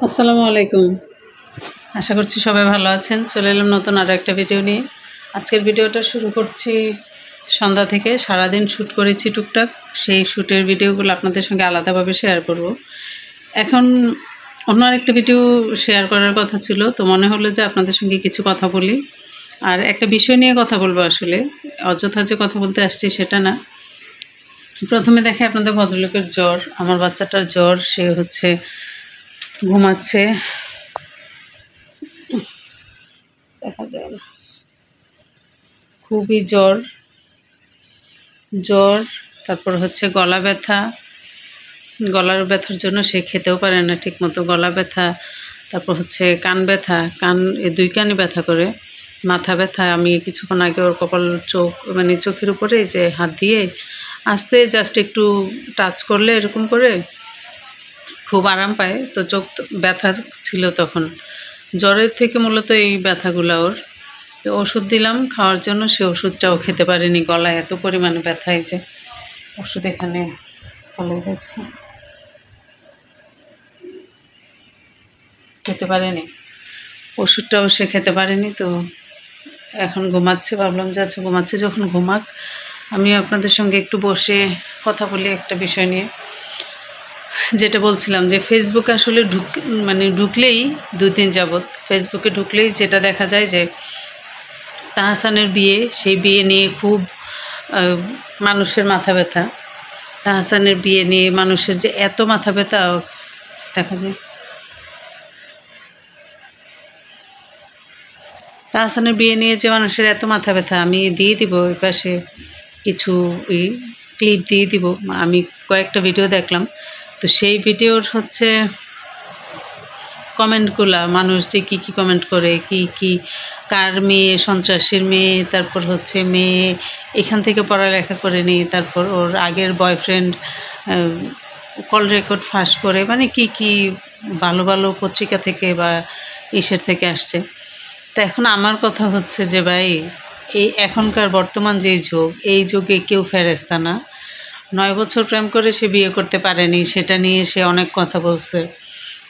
আসসালামু আলাইকুম। আশা করছি সবাই ভালো আছেন। চলে এলাম নতুন আরও একটা ভিডিও নিয়ে। আজকের ভিডিওটা শুরু করছি সন্ধ্যা থেকে। সারাদিন শ্যুট করেছি টুকটাক, সেই শ্যুটের ভিডিওগুলো আপনাদের সঙ্গে আলাদাভাবে শেয়ার করব। এখন অন্য আরেকটা ভিডিও শেয়ার করার কথা ছিল, তো মনে হলো যে আপনাদের সঙ্গে কিছু কথা বলি। আর একটা বিষয় নিয়ে কথা বলবো, আসলে অযথা যে কথা বলতে আসছি সেটা না। প্রথমে দেখে আপনাদের ভদ্রলোকের জ্বর, আমার বাচ্চাটার জ্বর, সে হচ্ছে ঘুমাচ্ছে, দেখা যায় না, খুবই জ্বর। তারপর হচ্ছে গলা ব্যথা, গলার ব্যথার জন্য সে খেতেও পারে না ঠিকমতো, গলা ব্যথা। তারপর হচ্ছে কান ব্যথা, এই দুই কানই ব্যথা করে। মাথা ব্যথা, আমি কিছুক্ষণ আগে ওর কপাল, চোখ, মানে চোখের উপরে যে হাত দিয়ে আস্তে জাস্ট একটু টাচ করলে এরকম করে খুব আরাম পায়। তো চোখ ব্যথা ছিল তখন, জ্বরের থেকে মূলত এই ব্যথাগুলো ওর। তো ওষুধ দিলাম খাওয়ার জন্য, সে ওষুধটাও খেতে পারেনি, গলায় এত পরিমাণে ব্যথা হয়েছে। ওষুধ এখানে ফলে দেখছি, খেতে পারেনি, ওষুধটাও সে খেতে পারেনি। তো এখন ঘুমাচ্ছে, ভাবলাম যে আচ্ছা ঘুমাচ্ছে যখন ঘুমাক, আমি আপনাদের সঙ্গে একটু বসে কথা বলি একটা বিষয় নিয়ে। যেটা বলছিলাম যে ফেসবুকে আসলে ঢুকলেই 2 দিন যাবৎ ফেসবুকে ঢুকলেই যেটা দেখা যায় যে তাহসানের বিয়ে, সেই বিয়ে নিয়ে খুব মানুষের মাথা ব্যথা। তাহসানের বিয়ে নিয়ে মানুষের যে এত মাথা ব্যথা দেখা যায়। তাহসানের বিয়ে নিয়ে যে মানুষের এত মাথা ব্যথা, আমি দিয়ে দিব ওই পাশে কিছু ক্লিপ দিয়ে দিব। আমি কয়েকটা ভিডিও দেখলাম, তো সেই ভিডিওর হচ্ছে কমেন্টগুলা, মানুষ যে কী কমেন্ট করে, কি কার মেয়ে, সন্ত্রাসীর মেয়ে, তারপর হচ্ছে মেয়ে এখান থেকে পড়ালেখা করেনি, তারপর ওর আগের বয়ফ্রেন্ড কল রেকর্ড ফাঁস করে, মানে কি ভালো ভালো পত্রিকা থেকে বা ইসের থেকে আসছে। তো এখন আমার কথা হচ্ছে যে ভাই, এই এখনকার বর্তমান যে যুগ, এই যুগে কেউ ফেরেস্তা না। 9 বছর প্রেম করে সে বিয়ে করতে পারেনি, সেটা নিয়ে সে অনেক কথা বলছে।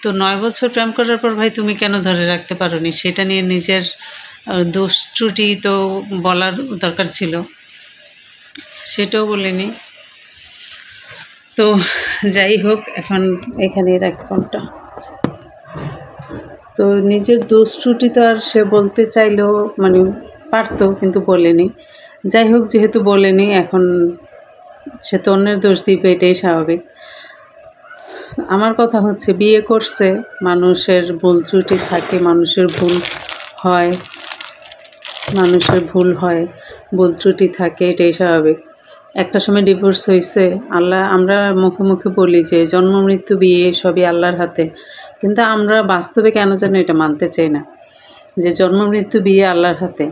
তো 9 বছর প্রেম করার পর ভাই তুমি কেন ধরে রাখতে পারোনি? সেটা নিয়ে নিজের দোষ ত্রুটি তো বলার দরকার ছিল, সেটাও বলিনি। তো যাই হোক, এখন এখানেই রাখি ফোনটা। তো নিজের দোষ ত্রুটি তো আর সে বলতে চাইলেও মানে পারতো, কিন্তু বলেনি। যাই হোক, যেহেতু বলেনি, এখন সে তো অন্যের দোষ দিবে, এটাই স্বাভাবিক। আমার কথা হচ্ছে, বিয়ে করছে, মানুষের ভুল ত্রুটি থাকে, মানুষের ভুল হয়, ভুল ত্রুটি থাকে, এটাই স্বাভাবিক। একটা সময় ডিভোর্স হয়েছে, আমরা মুখে মুখে বলি যে জন্ম মৃত্যু বিয়ে সবই আল্লাহর হাতে, কিন্তু আমরা বাস্তবে কেন যেন এটা মানতে চাই না, যে জন্ম মৃত্যু বিয়ে আল্লাহর হাতে।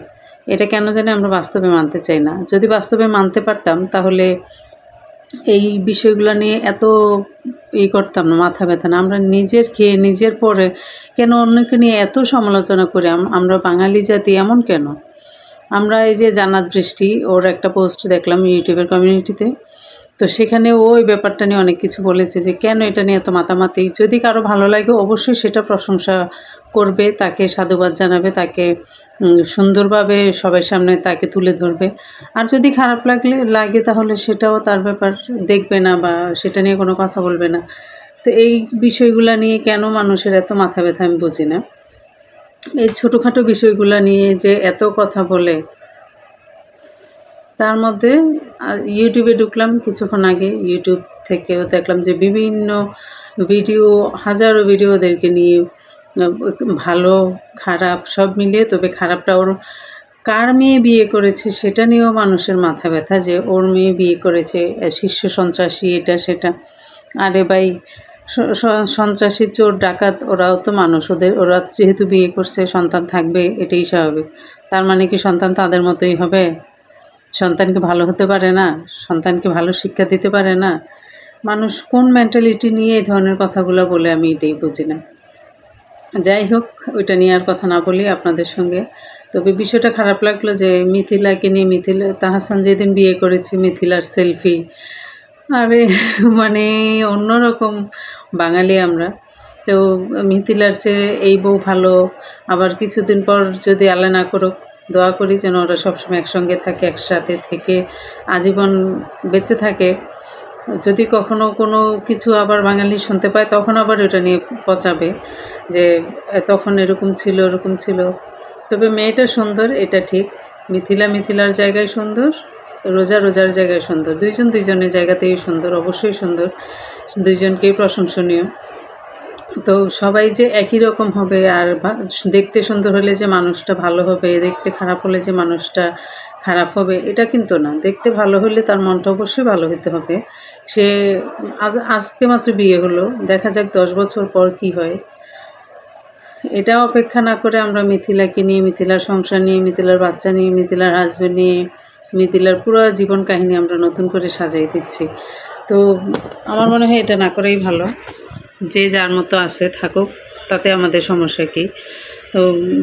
এটা কেন জানি আমরা বাস্তবে মানতে চাই না। যদি বাস্তবে মানতে পারতাম, তাহলে এই বিষয়গুলো নিয়ে এত করতাম না, মাথা ব্যথা না। আমরা নিজের খেয়ে নিজের পরে কেন অন্যকে নিয়ে এত সমালোচনা করি? আমরা বাঙালি জাতি এমন কেন? আমরা এই যে জান্নাত বৃষ্টি, ওর একটা পোস্ট দেখলাম ইউটিউবের কমিউনিটিতে, তো সেখানে ওই ব্যাপারটা নিয়ে অনেক কিছু বলেছে, যে কেন এটা নিয়ে এত মাতামাতি। যদি কারো ভালো লাগে অবশ্যই সেটা প্রশংসা করবে, তাকে সাধুবাদ জানাবে, তাকে সুন্দরভাবে সবার সামনে তাকে তুলে ধরবে। আর যদি খারাপ লাগে তাহলে সেটাও তার ব্যাপার, দেখবে না বা সেটা নিয়ে কোনো কথা বলবে না। তো এই বিষয়গুলো নিয়ে কেন মানুষের এত মাথা ব্যথা আমি বুঝি না। এই ছোটোখাটো বিষয়গুলো নিয়ে যে এত কথা বলে। তার মধ্যে ইউটিউবে ঢুকলাম কিছুক্ষণ আগে, ইউটিউব থেকেও দেখলাম যে বিভিন্ন ভিডিও, হাজারো ভিডিও ওদেরকে নিয়ে, ভালো খারাপ সব মিলিয়ে। তবে খারাপটা ওর কার মেয়ে বিয়ে করেছে সেটা নিয়েও মানুষের মাথা ব্যথা, যে ওর মেয়ে বিয়ে করেছে শীর্ষ সন্ত্রাসী, এটা সেটা। আরে ভাই, সন্ত্রাসী, চোর, ডাকাত ওরাও তো মানুষ, ওরা যেহেতু বিয়ে করছে, সন্তান থাকবে, এটাই স্বাভাবিক। তার মানে কি সন্তান তাদের মতোই হবে? সন্তানকে ভালো হতে পারে না? সন্তানকে ভালো শিক্ষা দিতে পারে না? মানুষ কোন মেন্টালিটি নিয়ে এই ধরনের কথাগুলো বলে, আমি এটাই বুঝি না। যাই হোক, ওইটা নিয়ে আর কথা না বলি আপনাদের সঙ্গে। তবে বিষয়টা খারাপ লাগলো যে মিথিলাকে নিয়ে, তাহসান যেদিন বিয়ে করেছে, মিথিলার সেলফি, আরে মানে অন্যরকম বাঙালি আমরা। তো মিথিলার চেয়ে এই বউ ভালো। আবার কিছুদিন পর যদি আল্লাহ না করুক, দোয়া করি যেন ওরা সবসময় একসঙ্গে থাকে, একসাথে থেকে আজীবন বেঁচে থাকে। যদি কখনো কোনো কিছু আবার বাঙালি শুনতে পায় তখন আবার ওটা নিয়ে পচাবে যে তখন এরকম ছিল ওরকম ছিল। তবে মেয়েটা সুন্দর, এটা ঠিক। মিথিলা মিথিলার জায়গায় সুন্দর, রোজা রোজার জায়গায় সুন্দর। দুইজন দুইজনের জায়গাতেই সুন্দর, অবশ্যই সুন্দর, দুইজনকেই প্রশংসনীয়। তো সবাই যে একই রকম হবে আর দেখতে সুন্দর হলে যে মানুষটা ভালো হবে, দেখতে খারাপ হলে যে মানুষটা খারাপ হবে, এটা কিন্তু না। দেখতে ভালো হলে তার মনটা অবশ্যই ভালো হতে হবে। সে আজকে মাত্র বিয়ে হলো, দেখা যাক 10 বছর পর কি হয়। এটা অপেক্ষা না করে আমরা মিথিলাকে নিয়ে, মিথিলার সংসার নিয়ে, মিথিলার বাচ্চা নিয়ে, মিথিলার হাজবেন্ড নিয়ে, মিথিলার পুরো জীবন কাহিনী আমরা নতুন করে সাজাই দিচ্ছি। তো আমার মনে হয় এটা না করাই ভালো। যে যার মতো আছে থাকুক, তাতে আমাদের সমস্যা কী? তো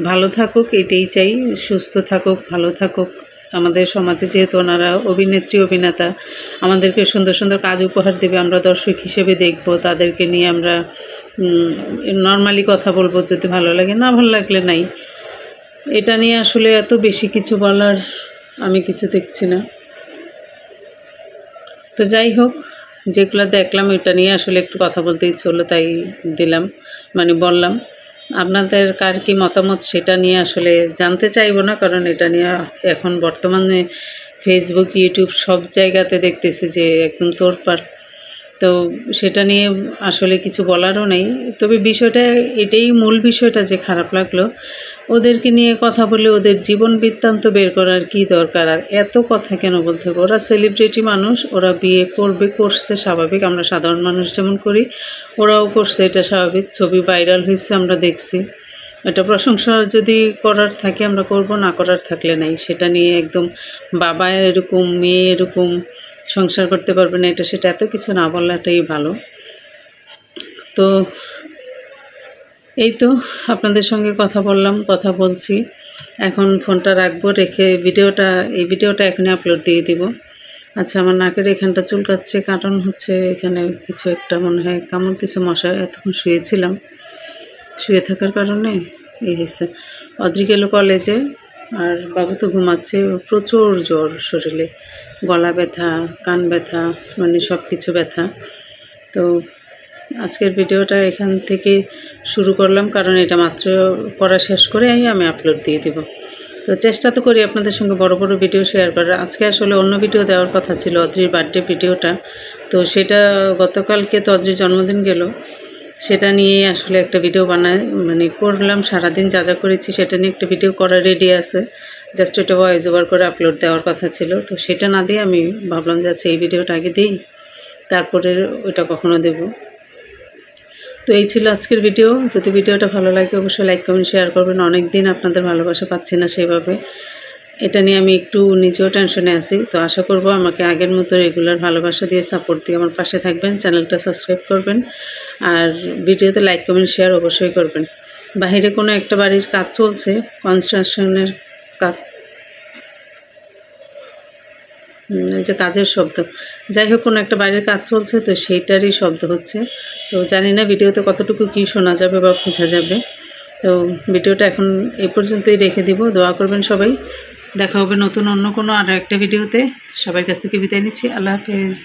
ভালো থাকুক, এটাই চাই। সুস্থ থাকুক, ভালো থাকুক। আমাদের সমাজে যেহেতু ওনারা অভিনেত্রী অভিনেতা, আমাদেরকে সুন্দর সুন্দর কাজ উপহার দেবে, আমরা দর্শক হিসেবে দেখব, তাদেরকে নিয়ে আমরা নর্মালি কথা বলবো যদি ভালো লাগে, না ভালো লাগলে নাই। এটা নিয়ে আসলে এত বেশি কিছু বলার আমি কিছু দেখছি না। তো যাই হোক, যেগুলো দেখলাম এটা নিয়ে আসলে একটু কথা বলতে ইচ্ছে হলো, তাই দিলাম, মানে বললাম। আপনাদের কার কী মতামত সেটা নিয়ে আসলে জানতে চাইবো না, কারণ এটা নিয়ে এখন বর্তমানে ফেসবুক, ইউটিউব সব জায়গাতে দেখতেছি যে একদম তোড়পাড়। তো সেটা নিয়ে আসলে কিছু বলারও নেই। তবে বিষয়টা এটাই, মূল বিষয়টা যে খারাপ লাগলো, ওদেরকে নিয়ে কথা বলে ওদের জীবন বৃত্তান্ত বের করার কী দরকার? আর এত কথা কেন বলতে হবে? ওরা সেলিব্রিটি মানুষ, ওরা বিয়ে করবে, করছে স্বাভাবিক, আমরা সাধারণ মানুষ যেমন করি ওরাও করছে, এটা স্বাভাবিক। ছবি ভাইরাল হয়েছে, আমরা দেখছি। এটা প্রশংসা যদি করার থাকে আমরা করব, না করার থাকলে নাই। সেটা নিয়ে একদম বাবা এরকম, মেয়ে এরকম, সংসার করতে পারবে না, এটা সেটা এত কিছু না বলাটাই ভালো। তো এই তো আপনাদের সঙ্গে কথা বললাম, কথা বলছি। এখন ফোনটা রাখবো, রেখে এই ভিডিওটা এখানে আপলোড দিয়ে দিব। আচ্ছা, আমার নাকের এখানটা চুলকাচ্ছে, কারণ হচ্ছে এখানে কিছু একটা মনে হয় কামড় দিছে মশা। এতক্ষণ শুয়েছিলাম, শুয়ে থাকার কারণে এই হয়েছে। অদ্রি গেল কলেজে, আর বাবু তো ঘুমাচ্ছে। প্রচুর জ্বর শরীরে, গলা ব্যথা, কান ব্যথা, মানে সব কিছু ব্যথা। তো আজকের ভিডিওটা এখান থেকে শুরু করলাম, কারণ এটা মাত্র করা শেষ করে আমি আপলোড দিয়ে দিব। তো চেষ্টা তো করি আপনাদের সঙ্গে বড় বড় ভিডিও শেয়ার করার। আজকে আসলে অন্য ভিডিও দেওয়ার কথা ছিল, অদ্রির বার্থডে ভিডিওটা। তো সেটা গতকালকে তো অদ্রির জন্মদিন গেল, সেটা নিয়েই আসলে একটা ভিডিও মানে করলাম। সারাদিন যা যা করেছি সেটা নিয়ে একটা ভিডিও করা রেডি আছে, জাস্ট ওটা ভয়েস ওভার করে আপলোড দেওয়ার কথা ছিল। তো সেটা না দিয়ে আমি ভাবলাম যে আচ্ছা এই ভিডিওটা আগে দিই, তারপরে ওইটা কখনো দেব। তো এই ছিল আজকের ভিডিও। যদি ভিডিওটা ভালো লাগে অবশ্যই লাইক কমেন্ট শেয়ার করবেন। অনেক দিন আপনাদের ভালোবাসা পাচ্ছি না সেইভাবে, এটা নিয়ে আমি একটু নিজেও টেনশনে আছি। তো আশা করব আমাকে আগের মতো রেগুলার ভালোবাসা দিয়ে, সাপোর্ট দিয়ে আমার পাশে থাকবেন, চ্যানেলটা সাবস্ক্রাইব করবেন, আর ভিডিওতে লাইক কমেন্ট শেয়ার অবশ্যই করবেন। বাইরে কোনো একটা বাড়ির কাজ চলছে, কনস্ট্রাকশনের কাজ, এই যে কাজের শব্দ, যাই হোক কোনো একটা বাইরের কাজ চলছে, তো সেইটারই শব্দ হচ্ছে। তো জানি না ভিডিওতে কতটুকু কী শোনা যাবে বা বোঝা যাবে। তো ভিডিওটা এখন এই পর্যন্তই রেখে দিব। দোয়া করবেন সবাই। দেখা হবে নতুন অন্য কোনো আরও একটা ভিডিওতে। সবার কাছ থেকে বিদায় নিচ্ছি। আল্লাহ হাফেজ।